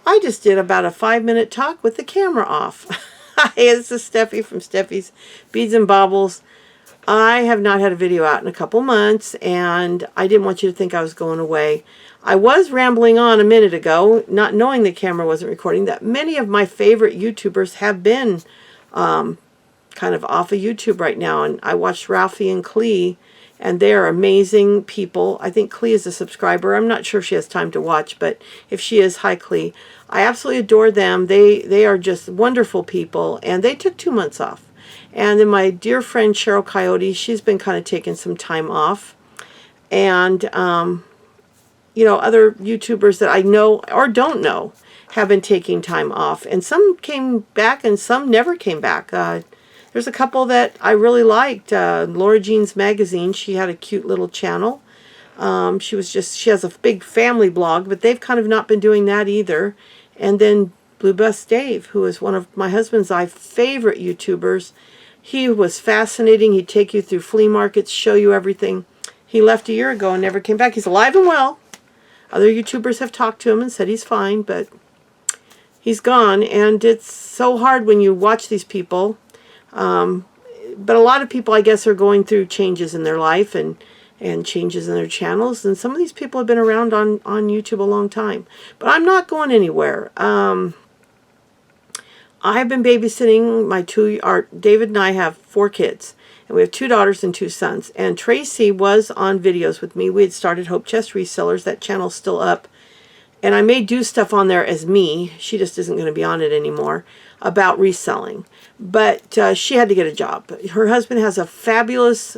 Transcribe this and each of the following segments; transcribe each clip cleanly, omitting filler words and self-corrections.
I just did about a 5-minute talk with the camera off. Hi, this is Steffi from Steffi's Beads and Baubles. I have not had a video out in a couple months, and I didn't want you to think I was going away. I was rambling on a minute ago, not knowing the camera wasn't recording, that many of my favorite YouTubers have been kind of off of YouTube right now. And I watched Ralphie and Clee, and they are amazing people. I think Clee is a subscriber. I'm not sure if she has time to watch, but if she is, hi Clee. I absolutely adore them. They are just wonderful people, and they took 2 months off. And then my dear friend Cheryl Coyote, she's been kind of taking some time off. And, you know, other YouTubers that I know or don't know have been taking time off. And some came back and some never came back. There's a couple that I really liked. Laura Jean's Magazine, she had a cute little channel. She has a big family blog, but they've kind of not been doing that either. And then Blue Bus Dave, who is one of my husband's favorite YouTubers. He was fascinating. He'd take you through flea markets, show you everything. He left a year ago and never came back. He's alive and well. Other YouTubers have talked to him and said he's fine, but he's gone. And it's so hard when you watch these people. But a lot of people, I guess, are going through changes in their life and changes in their channels. And some of these people have been around on YouTube a long time. But I'm not going anywhere. I have been babysitting David and I have 4 kids. And we have 2 daughters and 2 sons. And Tracy was on videos with me. We had started Hope Chest Resellers. That channel's still up. And I may do stuff on there as me. She just isn't going to be on it anymore about reselling. But she had to get a job. Her husband has a fabulous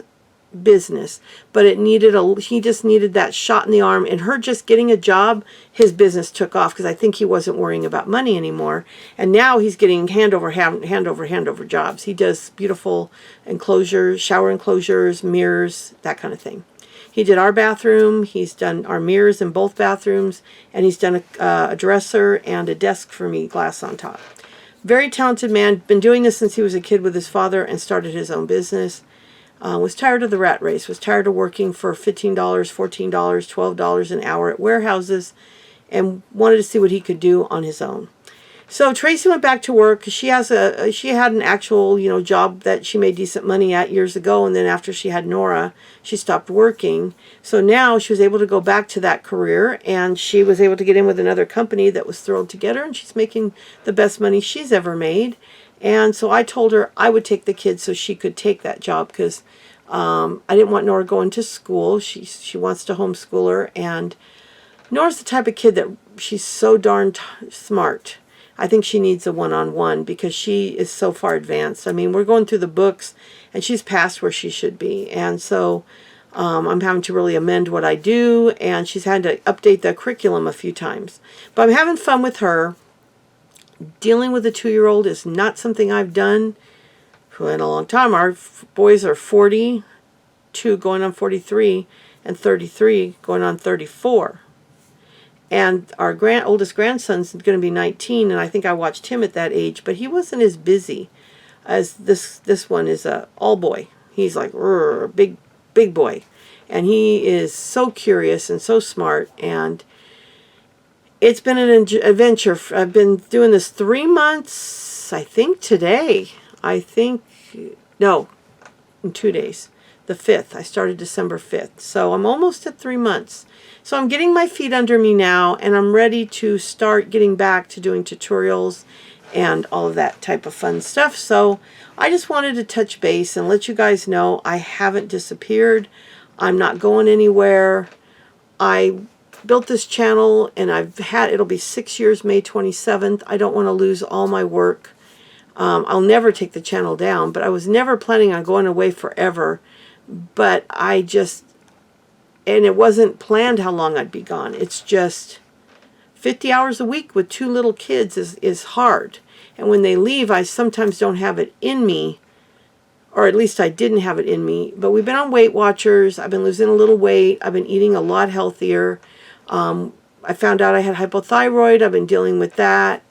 business, but he just needed that shot in the arm. And her just getting a job, his business took off because I think he wasn't worrying about money anymore. And now he's getting hand over jobs. He does beautiful enclosures, shower enclosures, mirrors, that kind of thing. He did our bathroom, he's done our mirrors in both bathrooms, and he's done a dresser and a desk for me, glass on top. Very talented man, been doing this since he was a kid with his father and started his own business. Was tired of the rat race, was tired of working for $15, $14, $12 an hour at warehouses, and wanted to see what he could do on his own. So Tracy went back to work. She had an actual, job that she made decent money at years ago, and then after she had Nora, she stopped working. So now she was able to go back to that career, and she was able to get in with another company that was thrilled to get her, and she's making the best money she's ever made. And so I told her I would take the kids so she could take that job because I didn't want Nora going to school. She wants to homeschool her, and Nora's the type of kid that she's so darn smart. I think she needs a one-on-one because she is so far advanced. I mean, we're going through the books, and she's past where she should be. And so I'm having to really amend what I do, and she's had to update the curriculum a few times. But I'm having fun with her. Dealing with a 2-year-old is not something I've done in a long time. Our boys are 42 going on 43 and 33 going on 34. And our oldest grandson's going to be 19, and I think I watched him at that age, but he wasn't as busy as this one is a all boy. He's like big boy, and he is so curious and so smart, and it's been an adventure. I've been doing this 3 months, I think today. No, in 2 days. The 5th. I started December 5th. So I'm almost at 3 months. So I'm getting my feet under me now, and I'm ready to start getting back to doing tutorials and all of that type of fun stuff. So I just wanted to touch base and let you guys know I haven't disappeared. I'm not going anywhere. I built this channel, and it'll be 6 years, May 27th. I don't want to lose all my work. I'll never take the channel down, but I was never planning on going away forever. But and it wasn't planned how long I'd be gone. It's just 50 hours a week with 2 little kids is hard. And when they leave, I sometimes don't have it in me, or at least I didn't have it in me. But we've been on Weight Watchers. I've been losing a little weight. I've been eating a lot healthier. I found out I had hypothyroid. I've been dealing with that.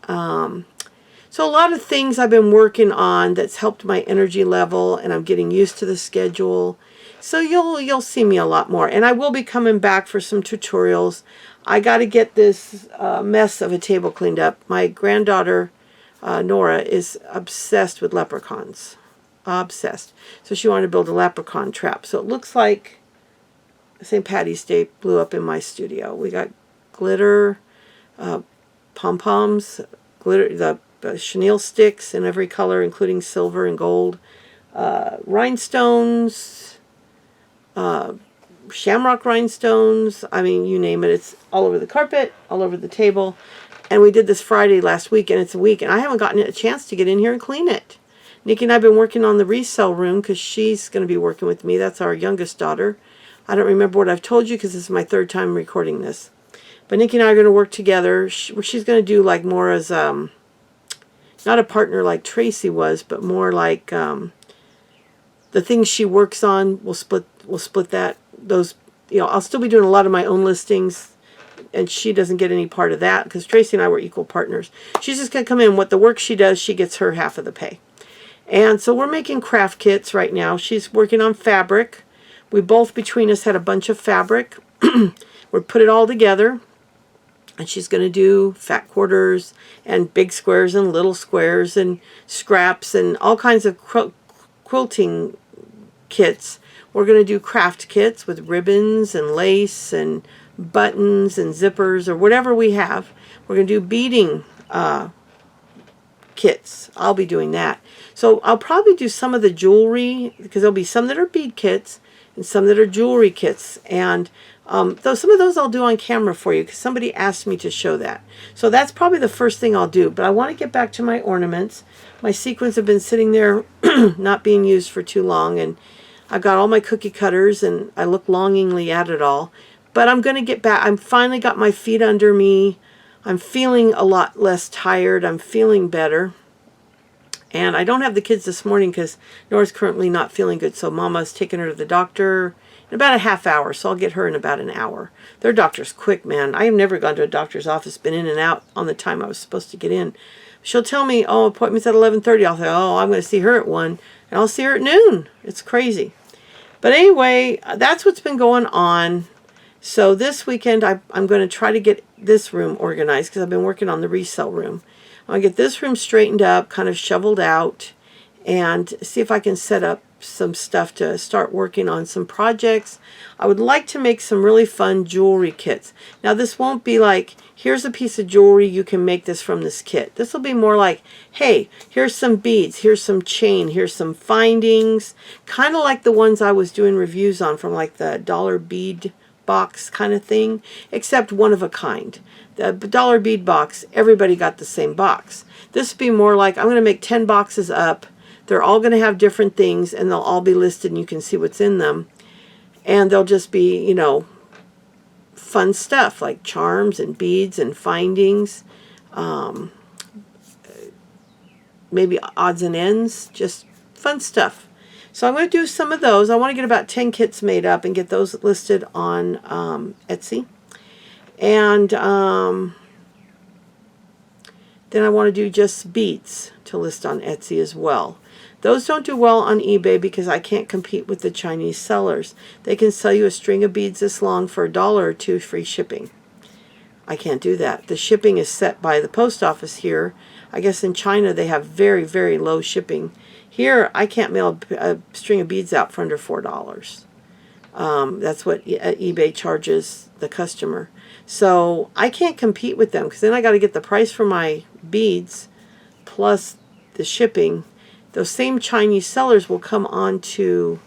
So So a lot of things I've been working on that's helped my energy level, and I'm getting used to the schedule. So you'll see me a lot more, and I will be coming back for some tutorials. I got to get this mess of a table cleaned up. My granddaughter Nora is obsessed with leprechauns, obsessed. So she wanted to build a leprechaun trap. So it looks like St. Patty's Day blew up in my studio. We got glitter, pom-poms, glitter, the chenille sticks in every color, including silver and gold, rhinestones, shamrock rhinestones. I mean, you name it. It's all over the carpet, all over the table. And we did this Friday last week, and it's a week, and I haven't gotten a chance to get in here and clean it. Nikki and I have been working on the resale room because she's going to be working with me. That's our youngest daughter. I don't remember what I've told you because this is my third time recording this. But Nikki and I are going to work together. She's going to do like more as, not a partner like Tracy was, but more like the things she works on, we'll split that. Those, I'll still be doing a lot of my own listings, and she doesn't get any part of that because Tracy and I were equal partners. She's just going to come in. What the work she does, she gets her half of the pay. And so we're making craft kits right now. She's working on fabric. We both, between us, had a bunch of fabric. We put it all together. And she's going to do fat quarters and big squares and little squares and scraps and all kinds of quilting kits. We're going to do craft kits with ribbons and lace and buttons and zippers or whatever we have. We're going to do beading kits. I'll be doing that. So I'll probably do some of the jewelry because there'll be some that are bead kits and some that are jewelry kits. And some of those I'll do on camera for you because somebody asked me to show that. So that's probably the first thing I'll do. But I want to get back to my ornaments. My sequins have been sitting there not being used for too long. And I've got all my cookie cutters and I look longingly at it all. But I'm going to get back. I'm finally got my feet under me. I'm feeling a lot less tired. I'm feeling better. And I don't have the kids this morning because Nora's currently not feeling good. So Mama's taking her to the doctor in about a half hour. So I'll get her in about an hour. Their doctor's quick, man. I have never gone to a doctor's office, been in and out on the time I was supposed to get in. She'll tell me, oh, appointment's at 11:30. I'll say, oh, I'm going to see her at 1. And I'll see her at noon. It's crazy. But anyway, that's what's been going on. So this weekend, I'm going to try to get this room organized because I've been working on the resale room. I'm going to get this room straightened up, kind of shoveled out, and see if I can set up some stuff to start working on some projects. I would like to make some really fun jewelry kits. Now, this won't be like, here's a piece of jewelry, you can make this from this kit. This will be more like, hey, here's some beads, here's some chain, here's some findings, kind of like the ones I was doing reviews on from like the dollar bead box kind of thing, except one of a kind. The dollar bead box, everybody got the same box. This would be more like, I'm going to make 10 boxes up. They're all going to have different things, and they'll all be listed, and you can see what's in them. And they'll just be, fun stuff like charms and beads and findings, maybe odds and ends, just fun stuff. So I'm going to do some of those. I want to get about 10 kits made up and get those listed on Etsy. And then I want to do just beads to list on Etsy as well. Those don't do well on eBay because I can't compete with the Chinese sellers. They can sell you a string of beads this long for $1 or $2 free shipping. I can't do that. The shipping is set by the post office here. I guess in China they have very, very low shipping. Here I can't mail a string of beads out for under $4. That's what eBay charges the customer. So I can't compete with them because then I got to get the price for my beads plus the shipping. Those same Chinese sellers will come on to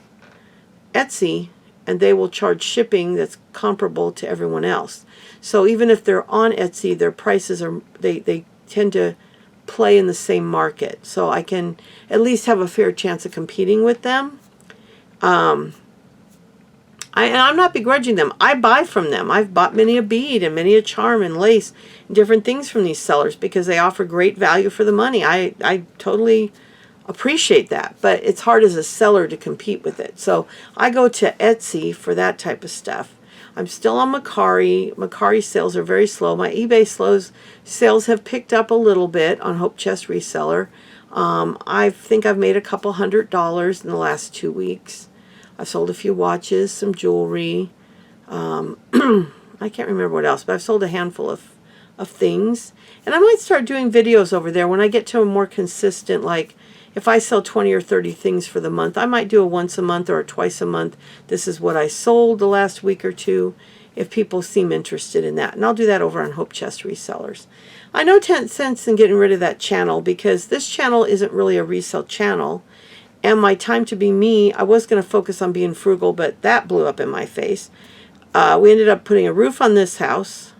Etsy and they will charge shipping that's comparable to everyone else. So even if they're on Etsy, their prices are, they tend to play in the same market. So I can at least have a fair chance of competing with them. And I'm not begrudging them. I buy from them. I've bought many a bead and many a charm and lace and different things from these sellers because they offer great value for the money. I totally appreciate that, but it's hard as a seller to compete with it. So I go to Etsy for that type of stuff. I'm still on Mercari. Mercari sales are very slow. My eBay sales have picked up a little bit on Hope Chest Reseller. I think I've made a couple $100 in the last 2 weeks. I've sold a few watches, some jewelry. I can't remember what else, but I've sold a handful of things. And I might start doing videos over there when I get to a more consistent, like if I sell 20 or 30 things for the month, I might do a once a month or a twice a month. This is what I sold the last week or two, if people seem interested in that. And I'll do that over on Hope Chest Resellers. I know 10 cents in getting rid of that channel because this channel isn't really a resale channel. And my time to be me, I was going to focus on being frugal, but that blew up in my face. We ended up putting a roof on this house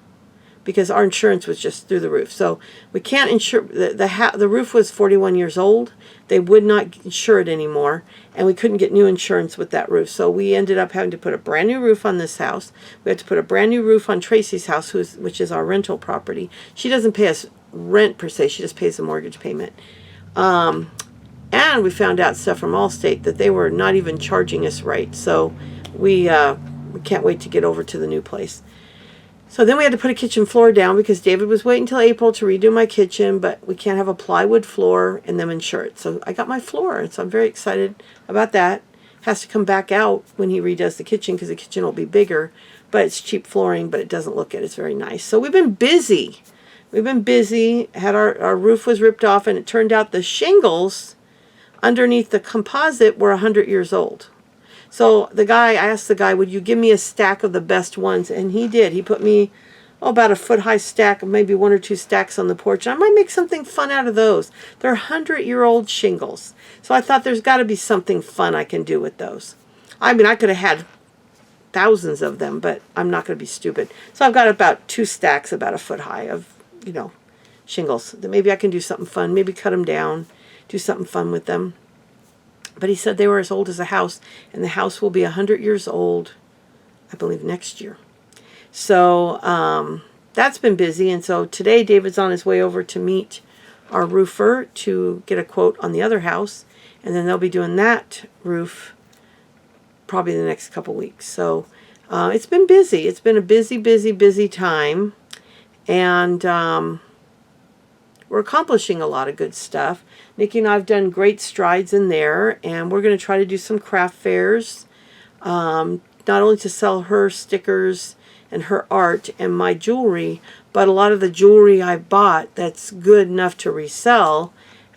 because our insurance was just through the roof. So we can't insure, the roof was 41 years old. They would not insure it anymore, and we couldn't get new insurance with that roof. So we ended up having to put a brand new roof on this house. We had to put a brand new roof on Tracy's house, which is our rental property. She doesn't pay us rent per se, she just pays the mortgage payment. And we found out stuff from Allstate that they were not even charging us right. So we can't wait to get over to the new place. So then we had to put a kitchen floor down because David was waiting until April to redo my kitchen, but we can't have a plywood floor and them insure it. So I got my floor, and so I'm very excited about that. Has to come back out when he redoes the kitchen because the kitchen will be bigger, but it's cheap flooring, but it doesn't look it. It's very nice. So we've been busy. We've been busy. Had our roof was ripped off, and it turned out the shingles underneath the composite were 100 years old. So I asked the guy, would you give me a stack of the best ones? And he did. He put me about a foot-high stack of maybe 1 or 2 stacks on the porch. And I might make something fun out of those. They're 100-year-old shingles. So I thought there's got to be something fun I can do with those. I mean, I could have had thousands of them, but I'm not going to be stupid. So I've got about 2 stacks about a foot high of, shingles. Maybe I can do something fun. Maybe cut them down, do something fun with them. But he said they were as old as a house, and the house will be 100 years old, I believe, next year. So that's been busy, and so today David's on his way over to meet our roofer to get a quote on the other house, and then they'll be doing that roof probably the next couple weeks. So it's been busy. It's been a busy time, and we're accomplishing a lot of good stuff. Nikki and I have done great strides in there, and we're going to try to do some craft fairs, not only to sell her stickers and her art and my jewelry, but a lot of the jewelry I bought that's good enough to resell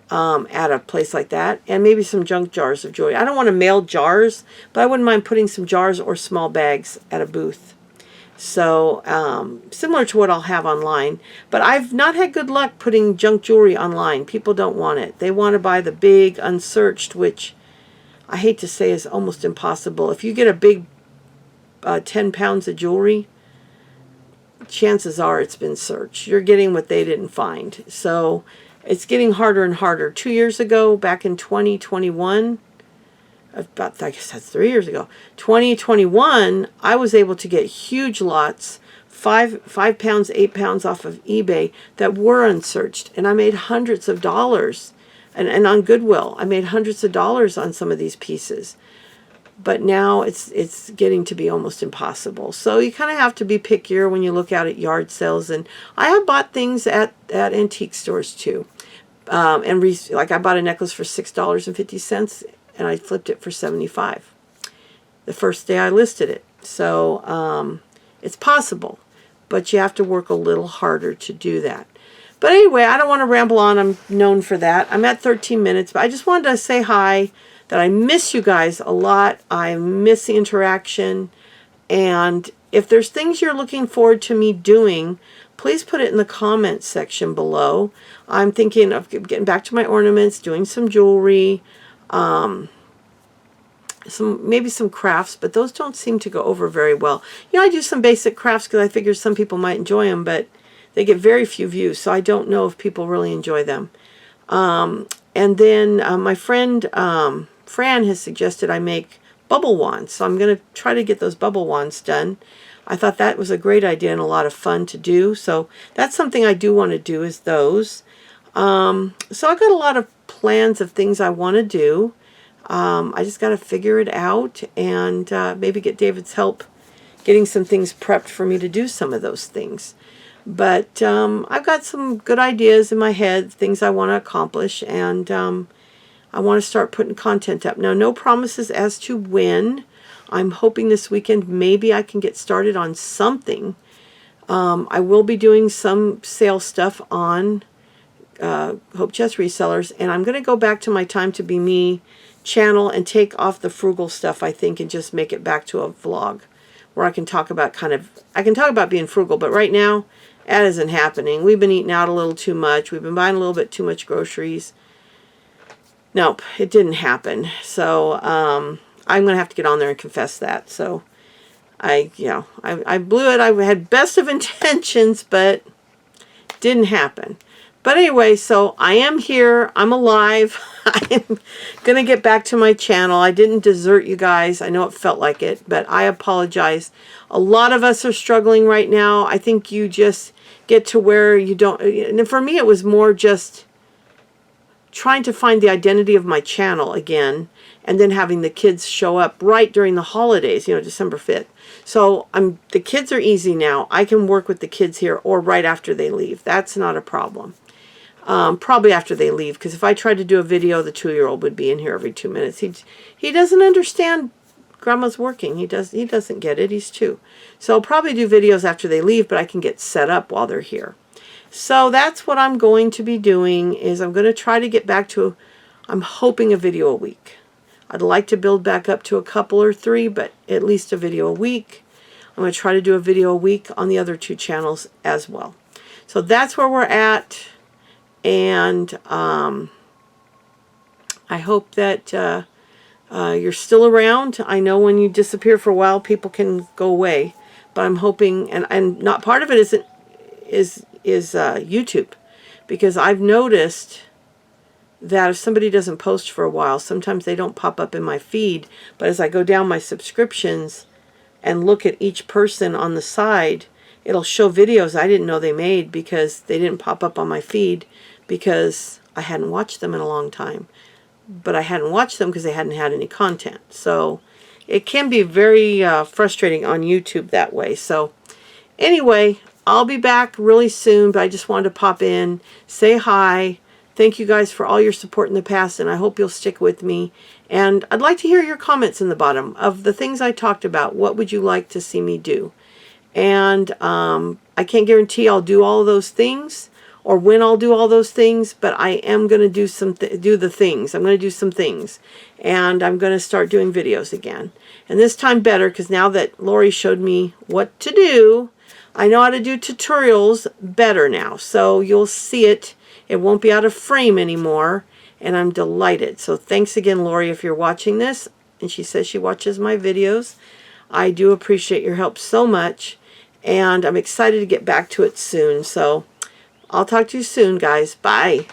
at a place like that, and maybe some junk jars of jewelry. I don't want to mail jars, but I wouldn't mind putting some jars or small bags at a booth. So similar to what I'll have online, but I've not had good luck putting junk jewelry online. People don't want it. They want to buy the big unsearched, which I hate to say is almost impossible. If you get a big 10 pounds of jewelry, chances are it's been searched. You're getting what they didn't find. So it's getting harder and harder. 2 years ago, back in 2021, about, I guess that's 3 years ago, 2021, I was able to get huge lots, 5 pounds, 8 pounds off of eBay that were unsearched. And I made hundreds of dollars. And on Goodwill, I made hundreds of dollars on some of these pieces. But now it's getting to be almost impossible. So you kind of have to be pickier when you look out at yard sales. And I have bought things at antique stores too. Like I bought a necklace for $6.50. And I flipped it for $75 the first day I listed it. So it's possible, but you have to work a little harder to do that. But anyway, I don't want to ramble on. I'm known for that. I'm at 13 minutes, but I just wanted to say hi, that I miss you guys a lot. I miss the interaction. And if there's things you're looking forward to me doing, please put it in the comments section below. I'm thinking of getting back to my ornaments, doing some jewelry, maybe some crafts, but those don't seem to go over very well. I do some basic crafts because I figure some people might enjoy them, but they get very few views, so I don't know if people really enjoy them. And then my friend Fran has suggested I make bubble wands, so I'm going to try to get those bubble wands done. I thought that was a great idea and a lot of fun to do, so that's something I do want to do, is those. So I've got a lot of plans of things I want to do. I just got to figure it out and maybe get David's help getting some things prepped for me to do some of those things. But I've got some good ideas in my head, things I want to accomplish, and I want to start putting content up. Now, no promises as to when. I'm hoping this weekend maybe I can get started on something. I will be doing some sale stuff on Hope Chest Resellers, and I'm going to go back to my Time to Be Me channel and take off the frugal stuff, I think, and just make it back to a vlog where I can talk about I can talk about being frugal, but right now that isn't happening. We've been eating out a little too much. We've been buying a little bit too much groceries. Nope, it didn't happen. So I'm going to have to get on there and confess that. So I blew it. I had best of intentions, but didn't happen. But anyway, so I am here. I'm alive. I'm going to get back to my channel. I didn't desert you guys. I know it felt like it, but I apologize. A lot of us are struggling right now. I think you just get to where you don't, and for me it was more just trying to find the identity of my channel again, and then having the kids show up right during the holidays, December 5th. So the kids are easy now. I can work with the kids here or right after they leave. That's not a problem. Probably after they leave, because if I tried to do a video, the 2-year-old would be in here every 2 minutes. He doesn't understand Grandma's working. He doesn't get it. He's 2. So I'll probably do videos after they leave, but I can get set up while they're here. So that's what I'm going to be doing, is I'm going to try to get back to, I'm hoping, a video a week. I'd like to build back up to a couple or 3, but at least a video a week. I'm going to try to do a video a week on the other 2 channels as well. So that's where we're at. And I hope that you're still around. I know when you disappear for a while, people can go away. But I'm hoping, and not part of it is YouTube, because I've noticed that if somebody doesn't post for a while, sometimes they don't pop up in my feed. But as I go down my subscriptions and look at each person on the side, it'll show videos I didn't know they made because they didn't pop up on my feed, because I hadn't watched them in a long time. But I hadn't watched them because they hadn't had any content. So it can be very frustrating on YouTube that way. So anyway, I'll be back really soon, but I just wanted to pop in, say hi. Thank you guys for all your support in the past, and I hope you'll stick with me. And I'd like to hear your comments in the bottom of the things I talked about. What would you like to see me do? And I can't guarantee I'll do all of those things or when I'll do all those things, but I am going to do the things. I'm going to do some things, and I'm going to start doing videos again. And this time better, because now that Lori showed me what to do, I know how to do tutorials better now. So you'll see it. It won't be out of frame anymore, and I'm delighted. So thanks again, Lori, if you're watching this. And she says she watches my videos. I do appreciate your help so much, and I'm excited to get back to it soon. So I'll talk to you soon, guys. Bye.